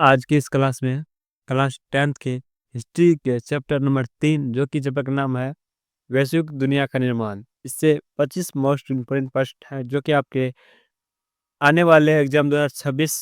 आज की इस क्लास में क्लास 10th के हिस्ट्री के चैप्टर नंबर 3 जो कि चैप्टर का नाम है वैश्विक दुनिया का निर्माण। इससे 25 मोस्ट इम्पोर्टेंट प्रश्न हैं जो कि आपके आने वाले एग्जाम 2026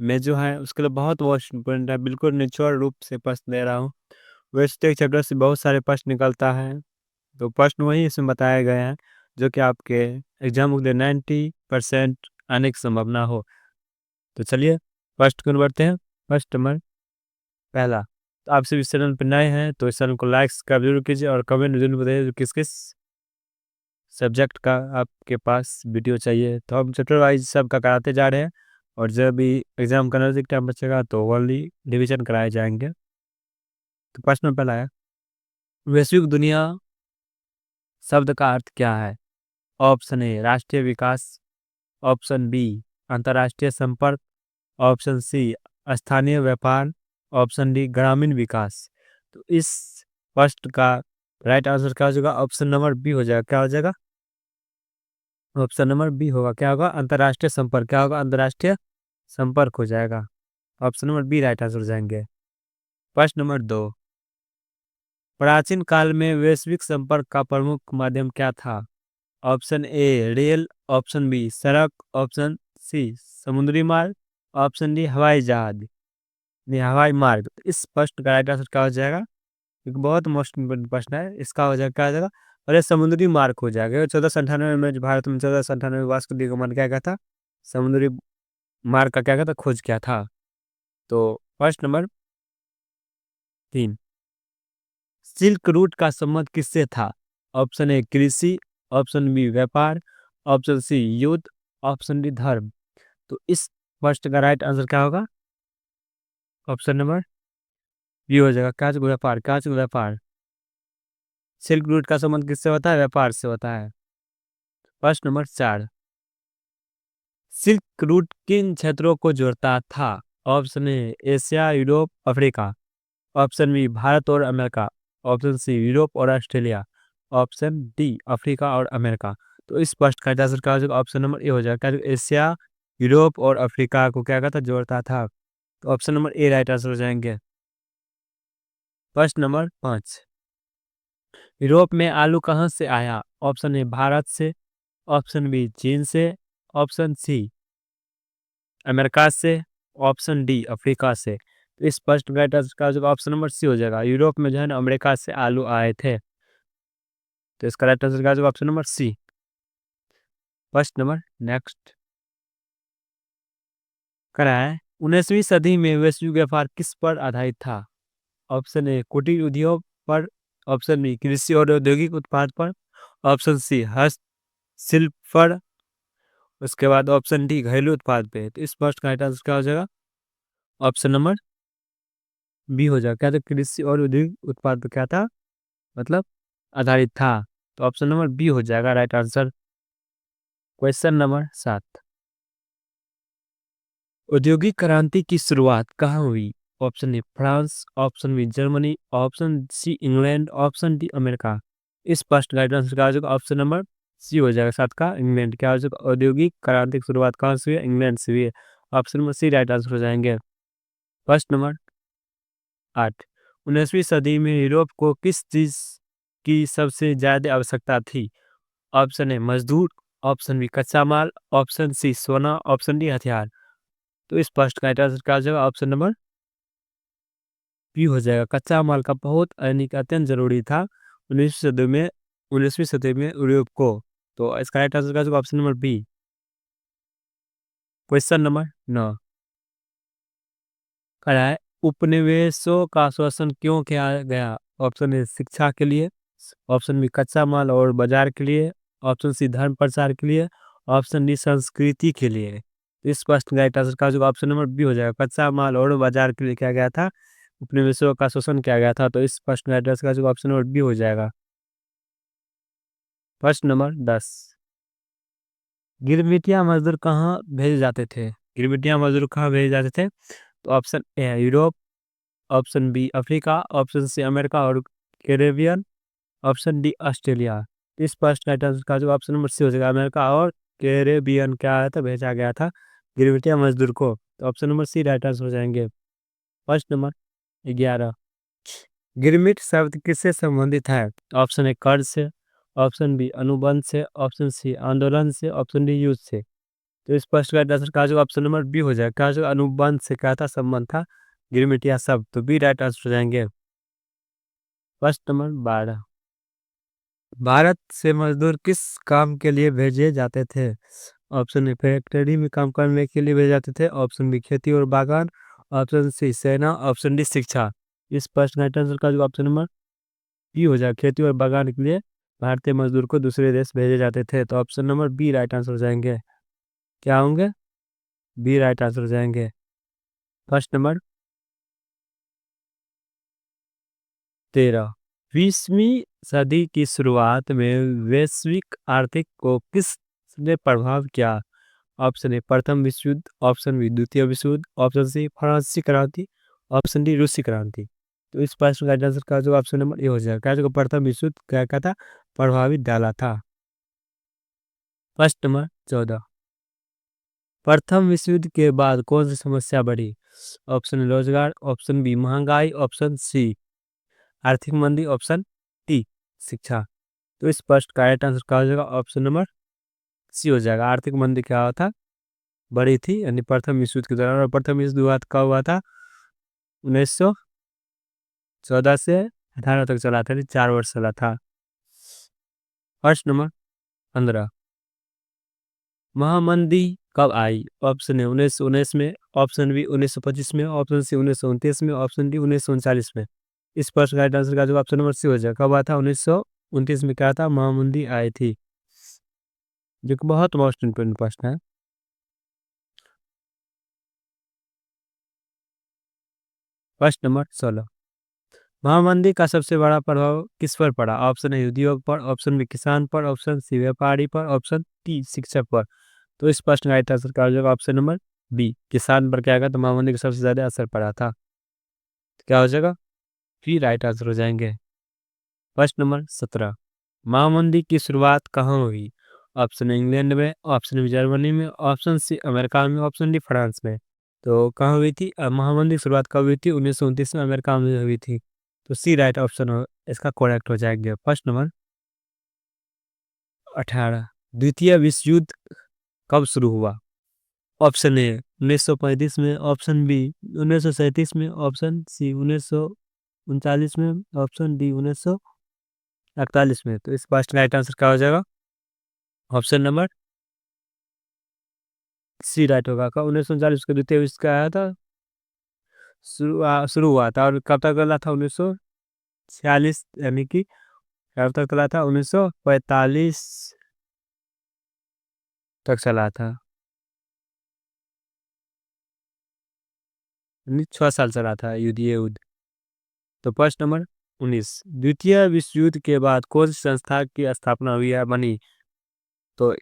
में जो है उसके लिए बहुत मोस्ट इम्पोर्टेंट है। बिल्कुल निचोड़ रूप से प्रश्न दे रहा हूँ। वैसे तो एक चैप्टर से बहुत सारे प्रश्न निकलता है, तो प्रश्न वही इसमें बताए गए हैं जो कि आपके एग्जाम के लिए 90% आने की संभावना हो। तो चलिए फर्स्ट क्वेश्चन बढ़ते हैं। फर्स्ट नंबर पहला, तो आप सभी इस चैनल पर नए हैं तो इस चैनल को लाइक सब्सक्राइब जरूर कीजिए और कमेंट जरूर बताइए किस किस सब्जेक्ट का आपके पास वीडियो चाहिए। तो हम चैप्टर वाइज सब का कराते जा रहे हैं और जब भी एग्जाम का नजदीक टाइम बचेगा तो ओनली डिवीजन कराए जाएंगे। तो प्रश्न पहला है, वैश्विक दुनिया शब्द का अर्थ क्या है? ऑप्शन ए राष्ट्रीय विकास, ऑप्शन बी अंतर्राष्ट्रीय संपर्क, ऑप्शन सी स्थानीय व्यापार, ऑप्शन डी ग्रामीण विकास। तो इस फर्स्ट का राइट आंसर क्या हो जाएगा? ऑप्शन नंबर बी हो जाएगा। क्या हो जाएगा? ऑप्शन नंबर बी होगा। क्या होगा? अंतर्राष्ट्रीय संपर्क। क्या होगा? अंतर्राष्ट्रीय संपर्क हो जाएगा। Option number B right answer हो जाएंगे। प्रश्न नंबर 2, प्राचीन काल में वैश्विक संपर्क का प्रमुख माध्यम क्या था? Option A rail, option B सड़क, ऑप्शन सी समुद्री मार्ग, ऑप्शन डी हवाई जहाज नहीं हवाई मार्ग। तो इस प्रश्न का राइट आंसर क्या हो जाएगा? एक बहुत मोस्ट इम्पोर्टेंट प्रश्न है। इसका हो जाएगा क्या हो जाएगा? अरे समुद्री मार्ग हो जाएगा। 1498 में जो भारत में 1498 वास्को डी गमन क्या था, समुद्री मार्ग का क्या था, खोज किया था। तो प्रश्न नंबर 3, सिल्क रूट का संबंध किससे था? ऑप्शन ए कृषि, ऑप्शन बी व्यापार, ऑप्शन सी युद्ध, ऑप्शन डी धर्म। तो इस प्रश्न का राइट आंसर क्या होगा? ऑप्शन नंबर बी हो जाएगा। क्या होगा? व्यापार। क्या होगा? व्यापार। सिल्क रूट का संबंध किससे होता है? व्यापार से होता है। प्रश्न नंबर 4, सिल्क रूट किन क्षेत्रों को जोड़ता था? Option A Asia, Europe, Africa, option B Bharat और अमेरिका, ऑप्शन सी यूरोप और ऑस्ट्रेलिया, ऑप्शन डी अफ्रीका और अमेरिका। तो इस प्रश्न का आंसर क्या हो जाएगा? ऑप्शन नंबर ए हो जाएगा। क्या एशिया, यूरोप और अफ्रीका को क्या कहता जोड़ता था? तो option number A right answer हो जाएंगे। प्रश्न नंबर 5, यूरोप में आलू कहाँ से आया? ऑप्शन ए भारत से, ऑप्शन बी चीन से, ऑप्शन सी अमेरिका से, ऑप्शन डी अफ्रीका से। तो इस फर्स्ट का जो ऑप्शन नंबर सी हो जाएगा। यूरोप में जो है ना अमेरिका से आलू आए थे। तो इसका राइट आंसर का जो option number C. First number next करा है, 19वीं सदी में वैश्विक व्यापार किस पर आधारित था? ऑप्शन ए कुटीर उद्योग पर, ऑप्शन बी कृषि और औद्योगिक उत्पाद पर, ऑप्शन सी हस्तशिल्प पर, उसके बाद ऑप्शन डी घरेलू उत्पाद पे। तो इस फर्स्ट का राइट आंसर क्या हो जाएगा? ऑप्शन नंबर बी हो जाएगा। क्या था? कृषि और औद्योगिक उत्पाद पे क्या था, मतलब आधारित था। तो ऑप्शन नंबर बी हो जाएगा राइट आंसर। क्वेश्चन नंबर 7, औद्योगिक क्रांति की शुरुआत कहाँ हुई? Option A France, option B Germany, option C England, option D America. इस फर्स्ट गाइड आंसर का हो जाएगा ऑप्शन नंबर सी हो जाएगा। 7 का इंग्लैंड। क्या हो जाएगा? औद्योगिक क्रांति की शुरुआत कहाँ से हुई है? इंग्लैंड से हुई है। Option number C right answer हो जाएंगे। फर्स्ट नंबर 8, 19वीं सदी में यूरोप को किस चीज की सबसे ज्यादा आवश्यकता थी? ऑप्शन ए मजदूर, ऑप्शन बी कच्चा माल, ऑप्शन सी सोना, ऑप्शन डी हथियार। तो इस फर्स्ट का राइट आंसर क्या हो जाएगा? ऑप्शन नंबर बी हो जाएगा। कच्चा माल का बहुत यानी कि अत्यंत जरूरी था 19वीं सदी में यूरोप को। तो इसका राइट आंसर क्या होगा? Option number B. Question number 9 करा है, उपनिवेशों का शोषण क्यों किया गया? ऑप्शन ए शिक्षा के लिए, ऑप्शन बी कच्चा माल और बाजार के लिए, ऑप्शन सी धर्म प्रचार के लिए, ऑप्शन डी संस्कृति के लिए। इस प्रश्न का राइट आंसर का जो ऑप्शन नंबर बी हो जाएगा। कच्चा माल और बाजार के लिए किया गया था, उपनिवेशों का शोषण किया गया था। तो इस प्रश्न का राइट आंसर का जो ऑप्शन नंबर बी हो जाएगा। प्रश्न नंबर 10, गिरमिटिया मजदूर कहाँ भेजे जाते थे? गिरमिटिया मजदूर कहाँ भेजे जाते थे? तो ऑप्शन ए है Europe, option B Africa, option C America और कैरेबियन, ऑप्शन डी ऑस्ट्रेलिया। इस फर्स्ट राइट आंसर का जो ऑप्शन नंबर सी हो जाएगा। अमेरिका और कैरेबियन क्या आया था, भेजा गया था गिरमिटिया मजदूर को। तो option number C right answer हो जाएंगे। प्रश्न नंबर 11, गिरमिट शब्द किससे संबंधित है? ऑप्शन ए कर्ज से, ऑप्शन बी अनुबंध से, ऑप्शन सी आंदोलन से, ऑप्शन डी युद्ध से। तो इस प्रश्न का आंसर का जो ऑप्शन नंबर बी हो जाएगा। क्या जो अनुबंध से क्या था, संबंध था गिरमिट या शब्द, तो बी राइट आंसर हो जाएंगे। प्रश्न नंबर 12, भारत से मजदूर किस काम के लिए भेजे जाते थे? ऑप्शन ए फैक्ट्री में काम करने के लिए भेजे जाते थे, ऑप्शन बी खेती और बागान, ऑप्शन सी सेना, ऑप्शन डी शिक्षा। इस प्रश्न का आंसर का जो ऑप्शन नंबर बी हो जाएगा। खेती और बागान के लिए भारतीय मजदूर को दूसरे देश भेजे जाते थे, तो option number B right answer हो जाएंगे। क्या होंगे? बी राइट आंसर हो जाएंगे। प्रश्न नंबर 13, 20वीं सदी की शुरुआत में वैश्विक आर्थिक को किसने प्रभाव किया? ऑप्शन ए प्रथम विश्व युद्ध, ऑप्शन बी द्वितीय विश्व युद्ध, ऑप्शन सी फ्रांसीसी क्रांति, ऑप्शन डी रूसी क्रांति। तो इस प्रश्न का आंसर का जो ऑप्शन नंबर ए हो जाएगा। क्या जो प्रथम विश्व युद्ध क्या क्या था, प्रभावित डाला था। प्रश्न नंबर 14, प्रथम विश्व युद्ध के बाद कौन सी समस्या बढ़ी? ऑप्शन ए रोजगार, ऑप्शन बी महंगाई, ऑप्शन सी आर्थिक मंदी, ऑप्शन डी शिक्षा। तो इस प्रश्न का राइट आंसर क्या हो जाएगा? ऑप्शन नंबर सी हो जाएगा। आर्थिक मंदी क्या हुआ था, बड़ी थी, यानी प्रथम विश्व युद्ध के दौरान। और प्रथम विश्व युद्ध कब हुआ था? 1914 से 18 तक चला था, 4 वर्ष चला था। प्रश्न नंबर 15, महामंदी कब आई? ऑप्शन ए 1919 में, ऑप्शन बी 1925 में, ऑप्शन सी 1929 में, ऑप्शन डी 1939 में। इस प्रश्न का आंसर का जो ऑप्शन नंबर सी हो जाएगा। कब आया था? 1929 में क्या था, महामंदी आई थी, जो कि बहुत मोस्ट इंपोर्टेंट प्रश्न है। प्रश्न नंबर 16, महामंदी का सबसे बड़ा प्रभाव किस पर पड़ा? ऑप्शन ए उद्योग पर, ऑप्शन बी किसान पर, ऑप्शन सी व्यापारी पर, ऑप्शन डी शिक्षक पर। तो इस प्रश्न का राइट आंसर क्या हो जाएगा? ऑप्शन नंबर बी किसान पर क्या था, तो महामंदी का सबसे ज्यादा असर पड़ा था। तो क्या हो जाएगा? बी राइट आंसर हो जाएंगे। प्रश्न नंबर 17, महामंदी की शुरुआत कहाँ हुई? ऑप्शन ए इंग्लैंड में, ऑप्शन बी जर्मनी में, ऑप्शन सी अमेरिका में, ऑप्शन डी फ्रांस में। तो कहाँ हुई थी महामंदी की शुरुआत कब हुई थी? 1929 में अमेरिका में हुई थी। तो सी राइट ऑप्शन हो इसका करेक्ट हो जाएंगे। प्रश्न नंबर 18, द्वितीय विश्व युद्ध कब शुरू हुआ? ऑप्शन ए 1935 में, ऑप्शन बी 1937 में, ऑप्शन सी 1939 में, ऑप्शन डी 1948 में। तो इस प्रश्न का राइट आंसर क्या हो जाएगा? ऑप्शन नंबर सी राइट होगा। कब 1939 का द्वितीय विश्व का आया था, शुरू हुआ था, और कब तक चला था? 1946, यानी कि कब तक चला था? 1945 तक चला था, यानी 6 साल चला था ये युद्ध। तो प्रश्न नंबर 19, द्वितीय विश्व युद्ध के बाद कौन सी संस्था की स्थापना हुई है, बनी? तो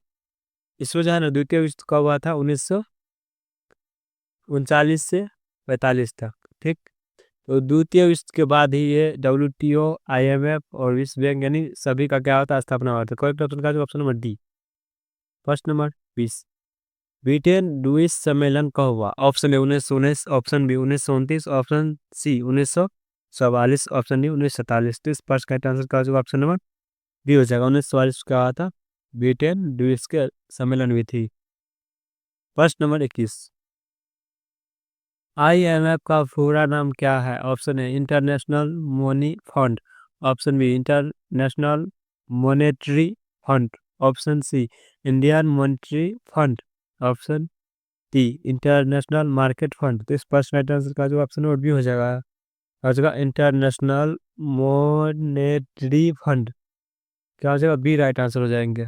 इस वजह ना द्वितीय विश्व कब हुआ था? 1939 से 45 तक, ठीक। तो द्वितीय विश्व के बाद ही ये WTO, IMF और विश्व बैंक, यानी सभी का क्या होता है, स्थापना हुआ था। करेक्ट ऑप्शन का जो ऑप्शन नंबर डी। प्रश्न नंबर 20, ब्रिटेन लुइस सम्मेलन कब हुआ? Option A 1919, option B 1929, option C 1944, option D 1947। तो इस प्रश्न का आंसर का जो ऑप्शन नंबर बी हो जाएगा। 1944 का हुआ था, ब्रिटेन लुइस के सम्मेलन हुई थी। प्रश्न नंबर 21, IMF का पूरा नाम क्या है? Option A international money fund, option B international monetary fund, option C Indian monetary fund, option D international market fund. तो इस प्रश्न का आंसर का जो ऑप्शन नंबर बी हो जाएगा, हो जाएगा इंटरनेशनल मॉनेटरी फंड। क्या हो जाएगा? बी राइट आंसर हो जाएंगे।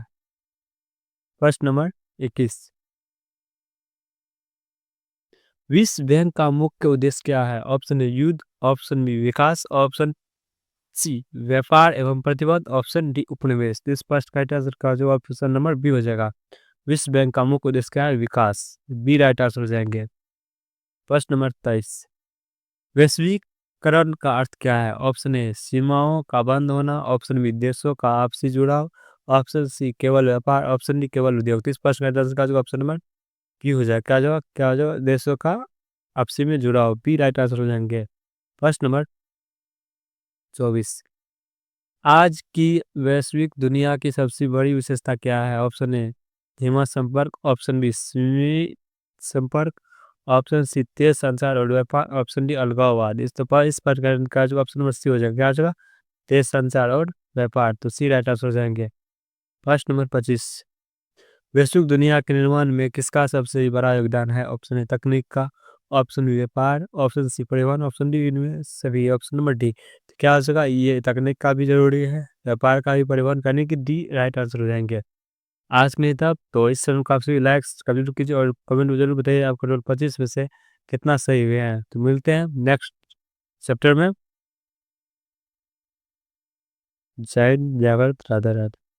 प्रश्न नंबर 21, विश्व बैंक का मुख्य उद्देश्य क्या है? ऑप्शन ए युद्ध, ऑप्शन बी विकास, ऑप्शन सी व्यापार एवं प्रतिबंध, ऑप्शन डी उपनिवेश। तो इस प्रश्न का आंसर का जो ऑप्शन नंबर बी हो जाएगा। विश्व बैंक का मुख्य उद्देश्य क्या है? विकास। बी राइट आंसर हो जाएंगे। प्रश्न नंबर 23, वैश्वीकरण का अर्थ क्या है? ऑप्शन ए सीमाओं का बंद होना, ऑप्शन बी देशों का आपसी जुड़ाव, ऑप्शन सी केवल व्यापार, ऑप्शन डी केवल उद्योग। तो इस प्रश्न का आंसर का जो ऑप्शन नंबर बी हो जाएगा। क्या हो जाएगा? देशों का आपसी में जुड़ाव, बी राइट आंसर हो जाएंगे। प्रश्न नंबर 24, आज की वैश्विक दुनिया की सबसे बड़ी विशेषता क्या है? ऑप्शन ए धीमा संपर्क, ऑप्शन बी सीमित संपर्क, ऑप्शन सी तेज संचार और व्यापार, ऑप्शन डी अलगाववाद। इस प्रकार का जो ऑप्शन नंबर सी हो जाएगा, क्या हो जाएगा? तेज संचार और व्यापार, तो सी राइट आंसर हो जाएंगे। प्रश्न नंबर 25, वैश्विक दुनिया के निर्माण में किसका सबसे बड़ा योगदान है? ऑप्शन ए तकनीक का, ऑप्शन बी व्यापार, ऑप्शन सी परिवहन, ऑप्शन डी इनमें सभी। ऑप्शन नंबर डी, तो क्या हो जाएगा? ये तकनीक का भी जरूरी है, व्यापार का भी, परिवहन करने की, डी राइट आंसर हो जाएंगे। आज के लिए तब तो इस चैनल को आपसे लाइक्स कमेंट कीजिए और कमेंट में जरूर बताइए आपका टोटल 25 में से कितना सही हुए हैं। तो मिलते हैं नेक्स्ट चैप्टर में। जय हिंद, जय भारत, राधे राधे।